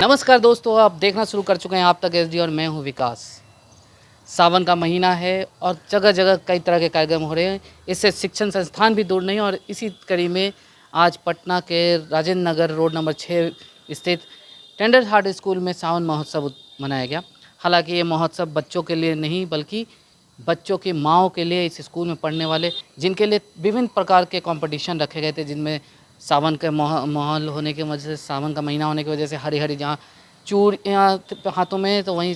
नमस्कार दोस्तों, आप देखना शुरू कर चुके हैं आप तक एसडी और मैं हूं विकास। सावन का महीना है और जगह जगह कई तरह के कार्यक्रम हो रहे हैं। इससे शिक्षण संस्थान भी दूर नहीं और इसी कड़ी में आज पटना के राजेंद्र नगर रोड नंबर 6 स्थित टेंडर हार्ट स्कूल में सावन महोत्सव मनाया गया। हालांकि ये महोत्सव बच्चों के लिए नहीं बल्कि बच्चों की माँओं के लिए, इस स्कूल में पढ़ने वाले जिनके लिए विभिन्न प्रकार के कंपटीशन रखे गए थे, जिनमें सावन के माहौल होने की वजह से, सावन का महीना होने की वजह से हरी हरी जहाँ चूड़ियाँ हाथों में तो वहीं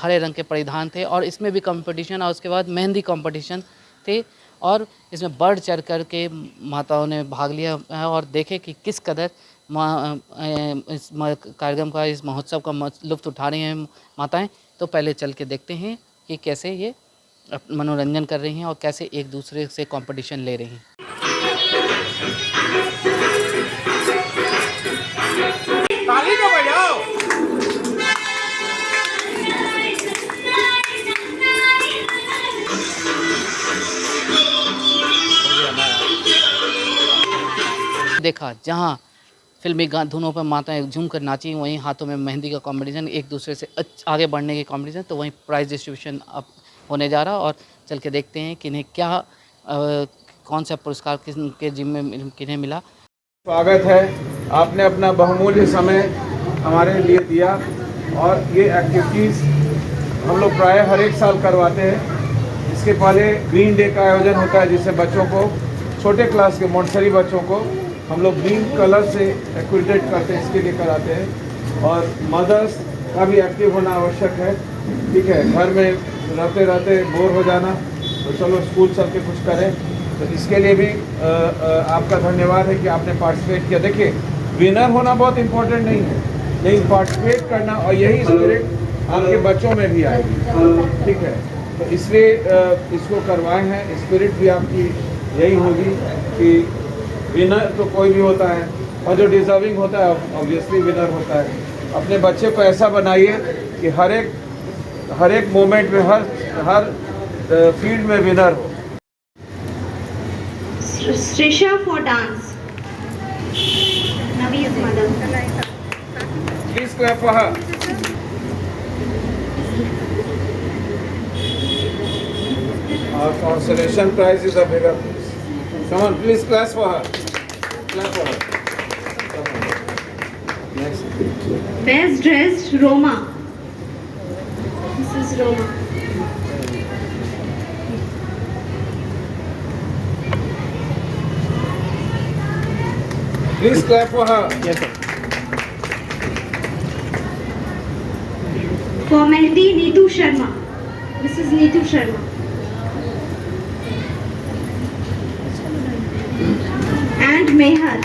हरे रंग के परिधान थे और इसमें भी कंपटीशन और उसके बाद मेहंदी कंपटीशन थे और इसमें बढ़ चढ़ कर के माताओं ने भाग लिया और देखे कि किस कदर इस कार्यक्रम का, इस महोत्सव का लुत्फ़ उठा रही हैं माताएं। तो पहले चल के देखते हैं कि कैसे ये मनोरंजन कर रही हैं और कैसे एक दूसरे से कंपटीशन ले रही हैं। ताली तो बजाओ। देखा जहाँ फिल्मी धुनों पर माताएं झूम कर नाची, वहीं हाथों में मेहंदी का कंपटीशन, एक दूसरे से आगे बढ़ने के कंपटीशन, तो वहीं प्राइज डिस्ट्रीब्यूशन अब होने जा रहा। और चल के देखते हैं कि इन्हें क्या कौन सा पुरस्कार किसके जिम्मे किन्हें मिला। स्वागत है, आपने अपना बहुमूल्य समय हमारे लिए दिया और ये एक्टिविटीज़ हम लोग प्राय हर एक साल करवाते हैं। इसके पहले ग्रीन डे का आयोजन होता है जिससे बच्चों को, छोटे क्लास के मोंटेसरी बच्चों को हम लोग ग्रीन कलर से एक्टिवेट करते हैं, इसके लिए कराते हैं। और मदर्स का भी एक्टिव होना आवश्यक है। ठीक है, घर में रहते रहते बोर हो जाना, तो चलो स्कूल चल के कुछ करें। तो इसके लिए भी आपका धन्यवाद है कि आपने पार्टिसिपेट किया। देखिए, विनर होना बहुत इम्पोर्टेंट नहीं है, लेकिन पार्टिसिपेट करना और यही स्पिरिट आपके बच्चों में भी आएगी। ठीक है, तो इसलिए इसको करवाए हैं। स्पिरिट भी आपकी यही होगी कि विनर तो कोई भी होता है और जो डिजर्विंग होता है ऑब्वियसली विनर होता है। अपने बच्चे को ऐसा बनाइए कि हर एक मोमेंट में, हर फील्ड में विनर हो। Srisha for dance. Navi is mother. Please clap for her. Our consolation prize is a bigger prize. Come on, please clap for her. Clap for her. Come on. Next. Best dressed Roma. This is Roma. Please clap for her. Yes, sir. For Mehndi, Neetu Sharma. This is Neetu Sharma. And Mehal.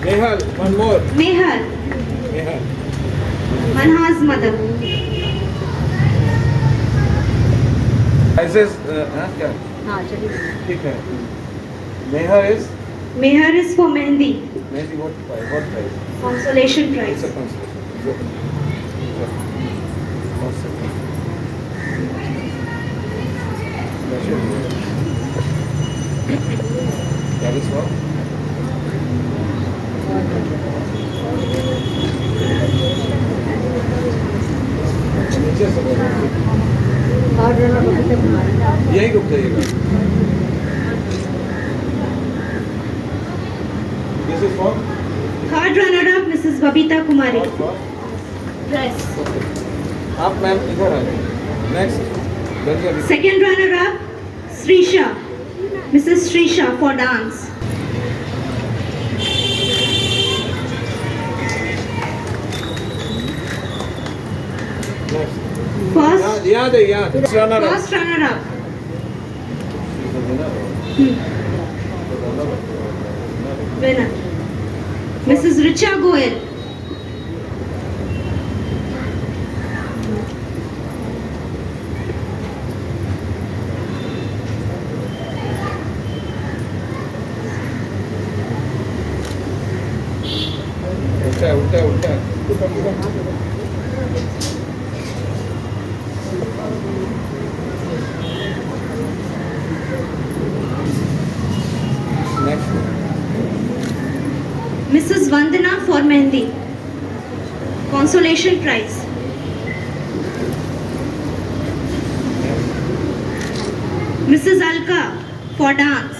Nehal, one more. Mehal. Nehal. Manha's mother. Prizes, क्या? हाँ चलिए. ठीक है. Nehal is. Mehar is for Mehndi. Maybe what prize? What prize? Consolation prize. It's a consolation. Good. That is what? नीचे से बोलो। यही रुक जाइएगा। This is for? Third runner-up Mrs. Babita Kumari. What for? Dress. आप ma'am इधर आ जाइए। Next. जल्दी अभी। Second runner-up Srisha. Mrs. Srisha for dance. Next. First याद है याद। Runner-up. First runner-up. Winner. Mrs. Richa Goel. उल्टा। Next. Mrs. Vandana for Mehndi. consolation prize. Mrs. Alka for dance.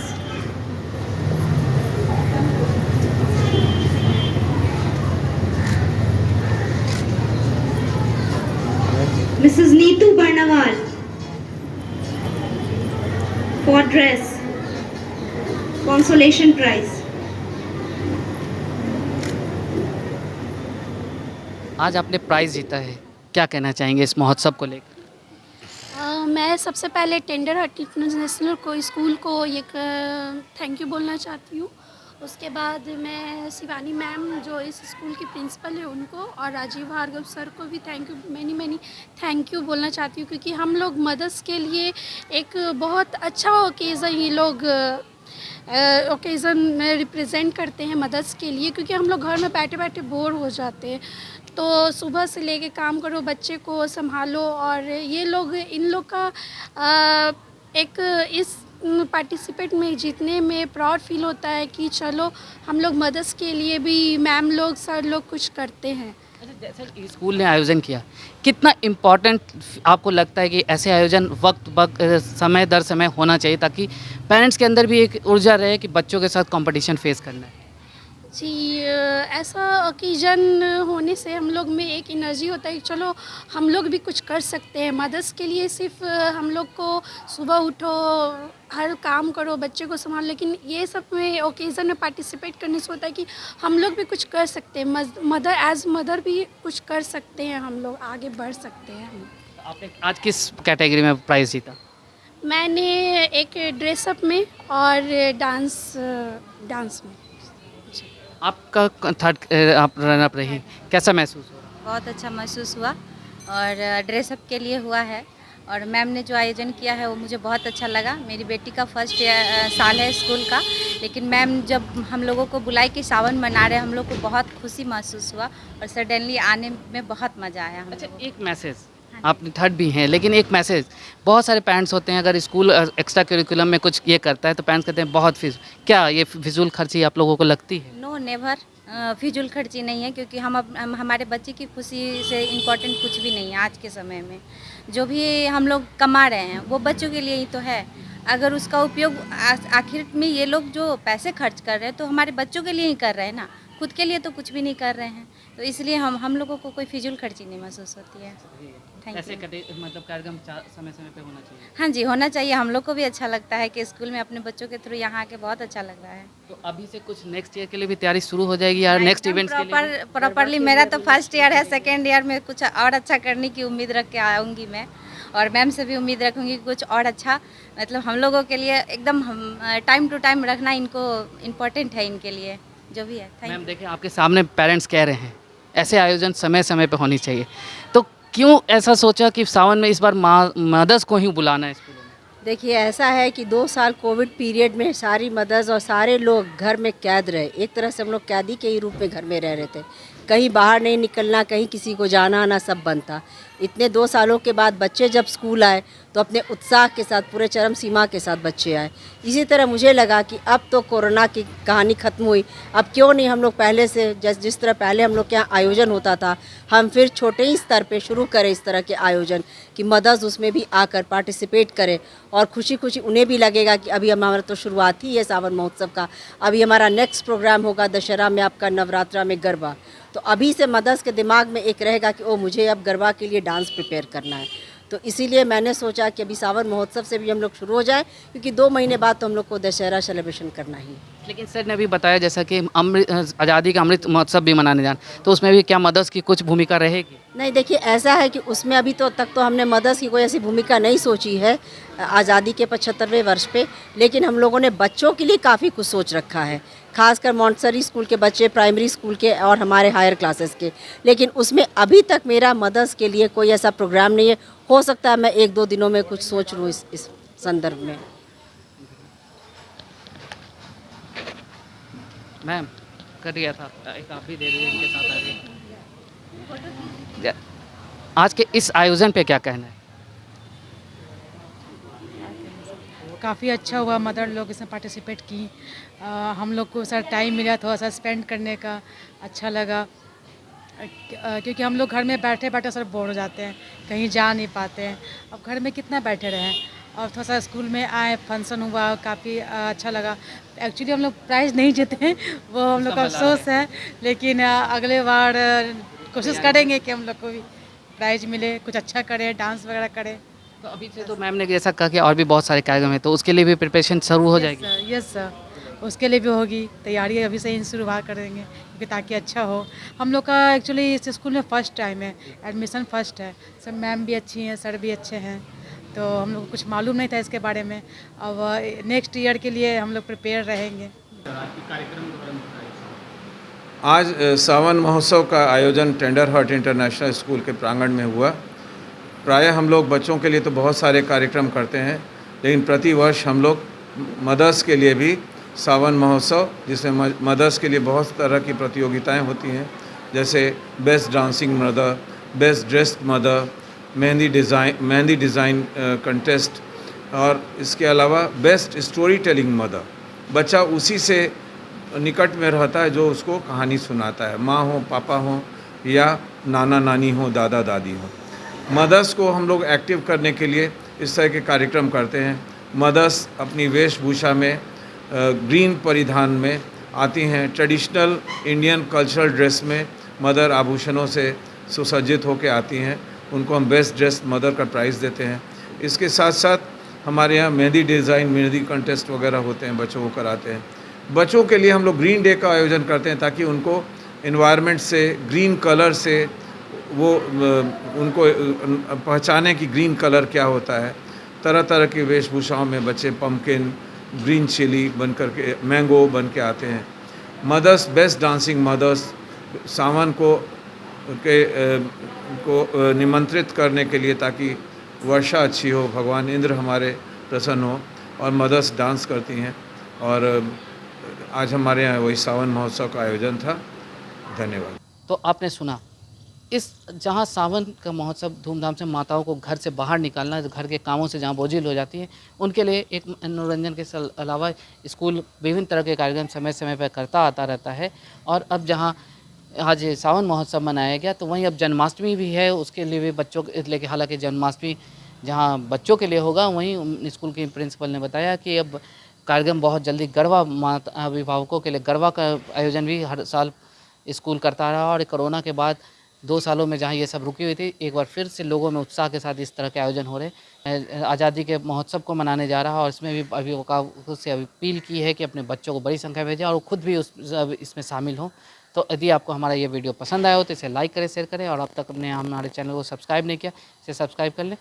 Mrs. Neetu Barnawal for dress, consolation prize. आज आपने price जीता है, क्या कहना चाहेंगे इस महोत्सव को लेकर? मैं सबसे पहले टेंडर हट इंटरनेशनल को स्कूल को एक थैंक यू बोलना चाहती हूँ। उसके बाद मैं शिवानी मैम जो इस स्कूल की प्रिंसिपल है उनको और राजीव भार्गव सर को भी thank you many thank you बोलना चाहती हूँ, क्योंकि हम लोग मदर्स के लिए एक बहुत अच्छा ओकेज़न ये लोग ओकेज़न में रिप्रेजेंट करते हैं मदर्स के लिए, क्योंकि हम लोग घर में बैठे बैठे बोर हो जाते हैं। तो सुबह से लेके काम करो, बच्चे को संभालो, और ये लोग इन लोग का एक इस पार्टिसिपेट में जीतने में प्राउड फील होता है कि चलो हम लोग मदर्स के लिए भी मैम लोग सर लोग कुछ करते हैं। अच्छा, जैसा कि स्कूल ने आयोजन किया, कितना इम्पोर्टेंट आपको लगता है कि ऐसे आयोजन वक्त समय दर समय होना चाहिए, ताकि पेरेंट्स के अंदर भी एक ऊर्जा रहे कि बच्चों के साथ कंपटीशन फेस करना है? जी, ऐसा ओकेजन होने से हम लोग में एक एनर्जी होता है कि चलो हम लोग भी कुछ कर सकते हैं मदर्स के लिए। सिर्फ हम लोग को सुबह उठो, हर काम करो, बच्चे को संभालो, लेकिन ये सब में ओकेज़न में पार्टिसिपेट करने से होता है कि हम लोग भी कुछ कर सकते हैं, मदर एज मदर भी कुछ कर सकते हैं, हम लोग आगे बढ़ सकते हैं। आपने आज किस कैटेगरी में प्राइज़ जीता? मैंने एक ड्रेसअप में और डांस में। आपका थर्ड आप रनअप रही, कैसा महसूस हो रहा? बहुत अच्छा महसूस हुआ, और ड्रेसअप के लिए हुआ है, और मैम ने जो आयोजन किया है वो मुझे बहुत अच्छा लगा। मेरी बेटी का फर्स्ट साल है स्कूल का, लेकिन मैम जब हम लोगों को बुलाई कि सावन मना रहे, हम लोग को बहुत खुशी महसूस हुआ और सडनली आने में बहुत मज़ा आया। अच्छा, एक मैसेज, आप थर्ड भी हैं लेकिन एक मैसेज, बहुत सारे पेरेंट्स होते हैं अगर स्कूल एक्स्ट्रा करिकुलम में कुछ ये करता है तो पेरेंट्स कहते हैं बहुत फीस, क्या ये फिजूल खर्ची आप लोगों को लगती है? नो नेवर, फिजूल खर्ची नहीं है, क्योंकि हम हमारे बच्चे की खुशी से इम्पोर्टेंट कुछ भी नहीं है। आज के समय में जो भी हम लोग कमा रहे हैं वो बच्चों के लिए ही तो है। अगर उसका उपयोग आखिर में ये लोग जो पैसे खर्च कर रहे हैं तो हमारे बच्चों के लिए ही कर रहे हैं ना, खुद के लिए तो कुछ भी नहीं कर रहे हैं। तो इसलिए हम लोगों को कोई फिजूल खर्ची नहीं महसूस होती है। ऐसे मतलब कार्यक्रम समय समय पे होना चाहिए। हाँ जी, होना चाहिए। हम लोग को भी अच्छा लगता है कि स्कूल में अपने बच्चों के थ्रू यहाँ आके बहुत अच्छा लग रहा है। तो अभी से कुछ नेक्स्ट ईयर के लिए भी तैयारी शुरू हो जाएगी यार, नेक्स्ट इवेंट्स के लिए? प्रॉपरली मेरा तो फर्स्ट ईयर है, सेकेंड ईयर में कुछ और अच्छा करने की उम्मीद रख के आऊँगी मैं, और मैम से भी उम्मीद रखूँगी कुछ और अच्छा, मतलब हम लोगों के लिए एकदम टाइम टू टाइम रखना इनको इम्पोर्टेंट है, इनके लिए जो भी है। मैम देखिए, आपके सामने पेरेंट्स कह रहे हैं ऐसे आयोजन समय समय पे होनी चाहिए, तो क्यों ऐसा सोचा कि सावन में इस बार मदर्स को ही बुलाना है स्कूलों में? देखिए, ऐसा है कि 2 साल कोविड पीरियड में सारी मदर्स और सारे लोग घर में कैद रहे। एक तरह से हम लोग कैदी के ही रूप में घर में रह रहे थे, कहीं बाहर नहीं निकलना, कहीं किसी को जाना आना सब बंद था। इतने 2 सालों के बाद बच्चे जब स्कूल आए तो अपने उत्साह के साथ, पूरे चरम सीमा के साथ बच्चे आए। इसी तरह मुझे लगा कि अब तो कोरोना की कहानी ख़त्म हुई, अब क्यों नहीं हम लोग पहले से जिस तरह पहले हम लोग के यहाँ आयोजन होता था, हम फिर छोटे ही स्तर पे शुरू करें इस तरह के आयोजन, कि मदर्स उसमें भी आकर पार्टिसिपेट करें, और खुशी खुशी उन्हें भी लगेगा कि अभी हमारा तो शुरुआत ही है सावन महोत्सव का, अभी हमारा नेक्स्ट प्रोग्राम होगा दशहरा में, आपका नवरात्रा में गरबा। तो अभी से मदर्स के दिमाग में एक रहेगा कि ओ मुझे अब गरबा के लिए डांस प्रिपेयर करना है। तो इसीलिए मैंने सोचा कि अभी सावन महोत्सव से भी हम लोग शुरू हो जाए, क्योंकि 2 महीने बाद तो हम लोग को दशहरा सेलिब्रेशन करना ही। लेकिन सर ने भी बताया जैसा कि आज़ादी का अमृत महोत्सव भी मनाने जाना, तो उसमें भी क्या मदर्स की कुछ भूमिका रहेगी? नहीं, देखिए ऐसा है कि उसमें अभी तो तक तो हमने मदर्स की कोई ऐसी भूमिका नहीं सोची है आज़ादी के 75वें वर्ष पे, लेकिन हम लोगों ने बच्चों के लिए काफ़ी कुछ सोच रखा है, खासकर मॉन्टेसरी स्कूल के बच्चे, प्राइमरी स्कूल के और हमारे हायर क्लासेस के। लेकिन उसमें अभी तक मेरा मदर्स के लिए कोई ऐसा प्रोग्राम नहीं है। हो सकता है मैं 1-2 दिनों में कुछ सोच लूँ इस संदर्भ में। मैम कर दिया था, एक आप भी दे दीजिए, इनके साथ आ रही। आज के इस आयोजन पे क्या कहना है? काफ़ी अच्छा हुआ, मदर लोग इसमें पार्टिसिपेट की, हम लोग को सर टाइम मिला थोड़ा सा स्पेंड करने का, अच्छा लगा। क्योंकि हम लोग घर में बैठे बैठे सर बोर हो जाते हैं, कहीं जा नहीं पाते हैं। अब घर में कितना बैठे रहें, और थोड़ा सा स्कूल में आए, फंक्शन हुआ, काफ़ी अच्छा लगा। एक्चुअली हम लोग प्राइज़ नहीं जीते हैं, वो हम लोग का अफसोस है, लेकिन अगले बार कोशिश करेंगे कि हम लोग को भी प्राइज़ मिले, कुछ अच्छा करें, डांस वगैरह करें। तो अभी से तो मैम ने जैसा कहा कि और भी बहुत सारे कार्यक्रम हैं, तो उसके लिए भी प्रिपरेशन शुरू हो जाएगी। यस सर, उसके लिए भी होगी तैयारी, अभी से ही शुरुआत करेंगे क्योंकि ताकि अच्छा हो। हम लोग का एक्चुअली इस स्कूल में फ़र्स्ट टाइम है, एडमिशन फ़र्स्ट है, सब मैम भी अच्छी हैं, सर भी अच्छे हैं, तो हम लोग को कुछ मालूम नहीं था इसके बारे में। अब नेक्स्ट ईयर के लिए हम लोग प्रिपेयर रहेंगे। आज सावन महोत्सव का आयोजन टेंडर हर्ट इंटरनेशनल स्कूल के प्रांगण में हुआ। प्रायः हम लोग बच्चों के लिए तो बहुत सारे कार्यक्रम करते हैं, लेकिन प्रतिवर्ष हम लोग मदर्स के लिए भी सावन महोत्सव, जिसमें मदर्स के लिए बहुत तरह की प्रतियोगिताएं होती हैं, जैसे best dancing mother, best dressed mother, mehndi design contest, और इसके अलावा बेस्ट स्टोरी टेलिंग मदर। बच्चा उसी से निकट में रहता है जो उसको कहानी सुनाता है, माँ हो, पापा हो, या नाना नानी हो, दादा दादी हो। मदर्स को हम लोग एक्टिव करने के लिए इस तरह के कार्यक्रम करते हैं। मदर्स अपनी वेशभूषा में ग्रीन परिधान में आती हैं, ट्रेडिशनल इंडियन कल्चरल ड्रेस में मदर आभूषणों से सुसज्जित होकर आती हैं। उनको हम बेस्ट ड्रेस्ड मदर का प्राइज़ देते हैं। इसके साथ साथ हमारे यहाँ मेहंदी डिज़ाइन, मेहंदी कंटेस्ट वगैरह होते हैं, बच्चों को कराते हैं। बच्चों के लिए हम लोग ग्रीन डे का आयोजन करते हैं ताकि उनको इन्वायरमेंट से, ग्रीन कलर से वो उनको पहचाने कि ग्रीन कलर क्या होता है। तरह तरह की वेशभूषाओं में बच्चे पम्पकिन, ग्रीन चिली बन कर के, मैंगो बन के आते हैं। मदर्स, बेस्ट डांसिंग मदर्स, सावन को निमंत्रित करने के लिए ताकि वर्षा अच्छी हो, भगवान इंद्र हमारे प्रसन्न हो, और मदर्स डांस करती हैं। और आज हमारे यहाँ वही सावन महोत्सव का आयोजन था। धन्यवाद। तो आपने सुना, इस जहाँ सावन का महोत्सव धूमधाम से माताओं को घर से बाहर निकालना, घर के कामों से जहाँ बोझिल हो जाती हैं, उनके लिए एक मनोरंजन के अलावा स्कूल विभिन्न तरह के कार्यक्रम समय समय पर करता आता रहता है। और अब जहाँ आज सावन महोत्सव मनाया गया, तो वहीं अब जन्माष्टमी भी है, उसके लिए भी बच्चों के लेके, हालांकि जन्माष्टमी जहाँ बच्चों के लिए होगा, वहीं स्कूल के प्रिंसिपल ने बताया कि अब कार्यक्रम बहुत जल्दी गरबा माता अभिभावकों के लिए गरबा का आयोजन भी हर साल स्कूल करता रहा। और कोरोना के बाद 2 सालों में जहाँ ये सब रुकी हुई थी, एक बार फिर से लोगों में उत्साह के साथ इस तरह के आयोजन हो रहे हैं। आज़ादी के महोत्सव को मनाने जा रहा है, और इसमें भी अभिभावकों से अपील की है कि अपने बच्चों को बड़ी संख्या में भेजें और खुद भी इसमें शामिल हों। तो यदि आपको हमारा ये वीडियो पसंद आया हो तो इसे लाइक करें, शेयर करें, और अब तक अपने हमारे चैनल को सब्सक्राइब नहीं किया, इसे सब्सक्राइब कर लें।